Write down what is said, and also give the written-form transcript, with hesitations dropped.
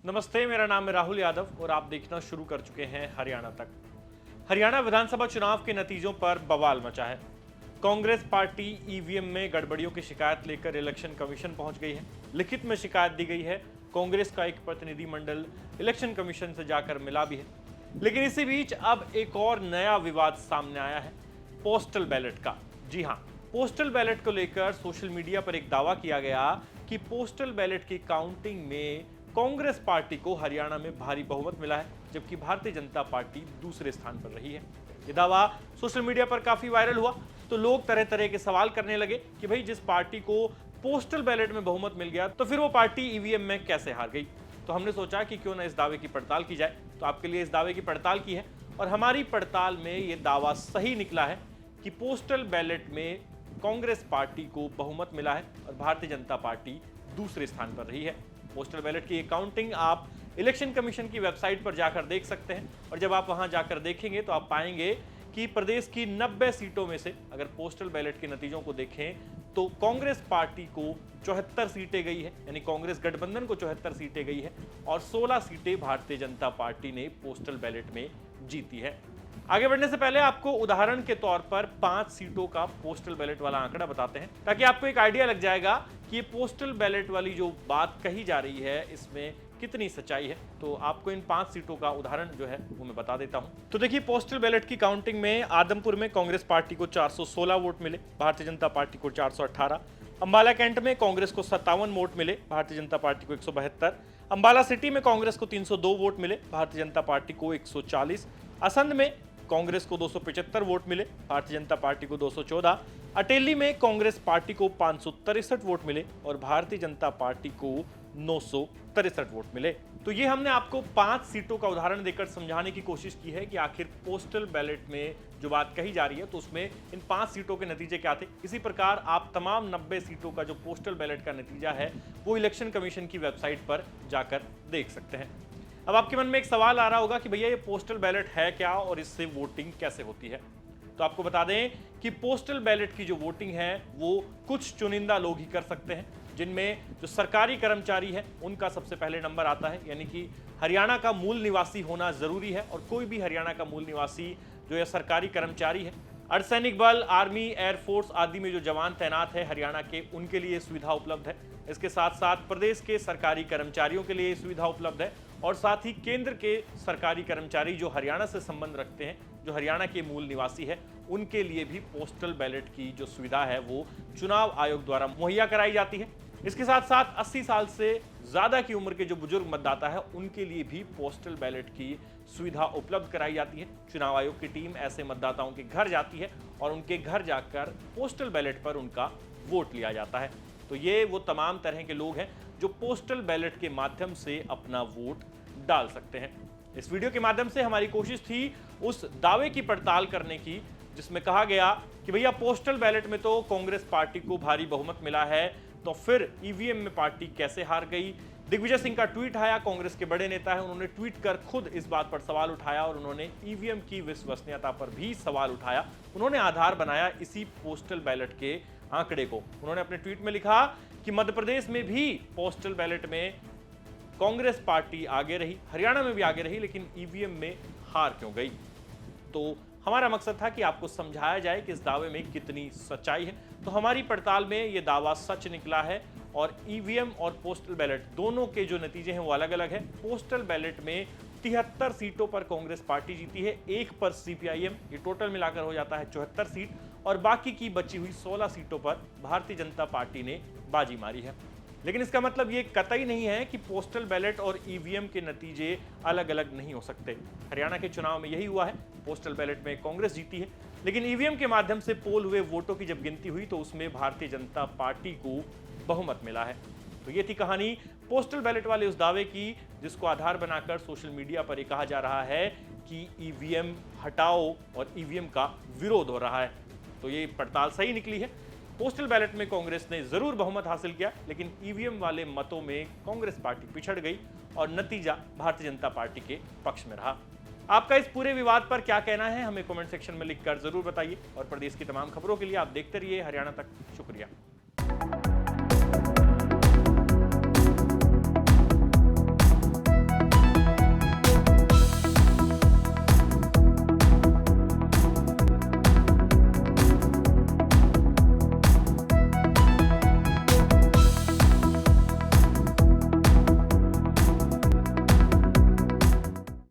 नमस्ते, मेरा नाम है राहुल यादव और आप देखना शुरू कर चुके हैं हरियाणा तक। हरियाणा विधानसभा चुनाव के नतीजों पर बवाल मचा है। कांग्रेस पार्टी ईवीएम में गड़बड़ियों की शिकायत लेकर इलेक्शन कमीशन पहुंच गई है। लिखित में शिकायत दी गई है। कांग्रेस का एक प्रतिनिधिमंडल इलेक्शन कमीशन से जाकर मिला भी है। लेकिन इसी बीच अब एक और नया विवाद सामने आया है, पोस्टल बैलेट का। जी हां, पोस्टल बैलेट को लेकर सोशल मीडिया पर एक दावा किया गया कि पोस्टल बैलेट की काउंटिंग में कांग्रेस पार्टी को हरियाणा में भारी बहुमत मिला है, जबकि भारतीय जनता पार्टी दूसरे स्थान पर रही है। यह दावा सोशल मीडिया पर काफी वायरल हुआ, तो लोग तरह तरह के सवाल करने लगे कि भाई जिस पार्टी को पोस्टल बैलेट में बहुमत मिल गया तो फिर वो पार्टी ईवीएम में कैसे हार गई। तो हमने सोचा कि क्यों ना इस दावे की पड़ताल की जाए। तो आपके लिए इस दावे की पड़ताल की है और हमारी पड़ताल में यह दावा सही निकला है कि पोस्टल बैलेट में कांग्रेस पार्टी को बहुमत मिला है और भारतीय जनता पार्टी दूसरे स्थान पर रही है। पोस्टल बैलेट की काउंटिंग आप इलेक्शन कमीशन की वेबसाइट पर जाकर देख सकते हैं और जब आप वहां जाकर देखेंगे तो आप पाएंगे कि प्रदेश की 90 सीटों में से अगर पोस्टल बैलेट के नतीजों को देखें तो कांग्रेस पार्टी को 74 सीटें गई है, यानी कांग्रेस गठबंधन को 74 सीटें गई है और 16 सीटें भारतीय जनता पार्टी ने पोस्टल बैलेट में जीती है। आगे बढ़ने से पहले आपको उदाहरण के तौर पर 5 सीटों का पोस्टल बैलेट वाला आंकड़ा बताते हैं, ताकि आपको एक आइडिया लग जाएगा कि ये पोस्टल बैलेट वाली जो बात कही जा रही है इसमें कितनी सच्चाई है। तो आपको इन 5 सीटों का उदाहरण जो है वो मैं बता देता हूं। तो देखिए, पोस्टल बैलेट की काउंटिंग में आदमपुर में कांग्रेस पार्टी को 416 वोट मिले, भारतीय जनता पार्टी को 418। अंबाला कैंट में कांग्रेस को 57 वोट मिले, भारतीय जनता पार्टी को 172। अंबाला सिटी में कांग्रेस को 302 वोट मिले, भारतीय जनता पार्टी को 140। असंध में कांग्रेस को 275 वोट मिले, भारतीय जनता पार्टी को 214। अटेली में कांग्रेस पार्टी को 563 वोट मिले और भारतीय जनता पार्टी को 963 वोट मिले। तो ये हमने आपको 5 सीटों का उदाहरण देकर समझाने की कोशिश की है कि आखिर पोस्टल बैलेट में जो बात कही जा रही है तो उसमें इन 5 सीटों के नतीजे क्या थे। इसी प्रकार आप तमाम 90 सीटों का जो पोस्टल बैलेट का नतीजा है वो इलेक्शन कमीशन की वेबसाइट पर जाकर देख सकते हैं। अब आपके मन में एक सवाल आ रहा होगा कि भैया ये पोस्टल बैलेट है क्या और इससे वोटिंग कैसे होती है। तो आपको बता दें कि पोस्टल बैलेट की जो वोटिंग है वो कुछ चुनिंदा लोग ही कर सकते हैं, जिनमें जो सरकारी कर्मचारी है उनका सबसे पहले नंबर आता है, यानी कि हरियाणा का मूल निवासी होना जरूरी है और कोई भी हरियाणा का मूल निवासी जो है सरकारी कर्मचारी है। अर्धसैनिक बल, आर्मी, एयरफोर्स आदि में जो जवान तैनात है हरियाणा के, उनके लिए सुविधा उपलब्ध है। इसके साथ साथ प्रदेश के सरकारी कर्मचारियों के लिए सुविधा उपलब्ध है और साथ ही केंद्र के सरकारी कर्मचारी जो हरियाणा से संबंध रखते हैं, जो हरियाणा के मूल निवासी है, उनके लिए भी पोस्टल बैलेट की जो सुविधा है वो चुनाव आयोग द्वारा मुहैया कराई जाती है। इसके साथ साथ 80 साल से ज्यादा की उम्र के जो बुजुर्ग मतदाता है उनके लिए भी पोस्टल बैलेट की सुविधा उपलब्ध कराई जाती है। चुनाव आयोग की टीम ऐसे मतदाताओं के घर जाती है और उनके घर जाकर पोस्टल बैलेट पर उनका वोट लिया जाता है। तो ये वो तमाम तरह के लोग हैं जो पोस्टल बैलेट के माध्यम से अपना वोट डाल सकते हैं। इस वीडियो के माध्यम से हमारी कोशिश थी उस दावे की पड़ताल करने की जिसमें कहा गया कि भैया पोस्टल बैलेट में तो कांग्रेस पार्टी को भारी बहुमत मिला है, तो फिर ईवीएम में पार्टी कैसे हार गई। दिग्विजय सिंह का ट्वीट आया, कांग्रेस के बड़े नेता है, उन्होंने ट्वीट कर खुद इस बात पर सवाल उठाया और उन्होंने ईवीएम की विश्वसनीयता पर भी सवाल उठाया। उन्होंने आधार बनाया इसी पोस्टल बैलेट के आंकड़े को। उन्होंने अपने ट्वीट में लिखा कि मध्य प्रदेश में भी पोस्टल बैलेट में कांग्रेस पार्टी आगे रही, हरियाणा में भी आगे रही, लेकिन ईवीएम में हार क्यों गई। तो हमारा मकसद था कि आपको समझाया जाए कि इस दावे में कितनी सच्चाई है। तो हमारी पड़ताल में यह दावा सच निकला है और ईवीएम और पोस्टल बैलेट दोनों के जो नतीजे हैं वो अलग अलग है। पोस्टल बैलेट में 73 सीटों पर कांग्रेस पार्टी जीती है, 1 पर सीपीआईएम, ये टोटल मिलाकर हो जाता है 74 सीट और बाकी की बची हुई 16 सीटों पर भारतीय जनता पार्टी ने बाजी मारी है। लेकिन इसका मतलब ये कतई नहीं है कि पोस्टल बैलेट और ईवीएम के नतीजे अलग अलग नहीं हो सकते। हरियाणा के चुनाव में यही हुआ है, पोस्टल बैलेट में कांग्रेस जीती है, लेकिन ईवीएम के माध्यम से पोल हुए वोटों की जब गिनती हुई तो उसमें भारतीय जनता पार्टी को बहुमत मिला है। तो ये थी कहानी पोस्टल बैलेट वाले उस दावे की जिसको आधार बनाकर सोशल मीडिया पर ये कहा जा रहा है कि ईवीएम हटाओ और ईवीएम का विरोध हो रहा है। तो ये पड़ताल सही निकली है। पोस्टल बैलेट में कांग्रेस ने जरूर बहुमत हासिल किया, लेकिन ईवीएम वाले मतों में कांग्रेस पार्टी पिछड़ गई और नतीजा भारतीय जनता पार्टी के पक्ष में रहा। आपका इस पूरे विवाद पर क्या कहना है हमें कमेंट सेक्शन में लिखकर जरूर बताइए और प्रदेश की तमाम खबरों के लिए आप देखते रहिए हरियाणा तक। शुक्रिया।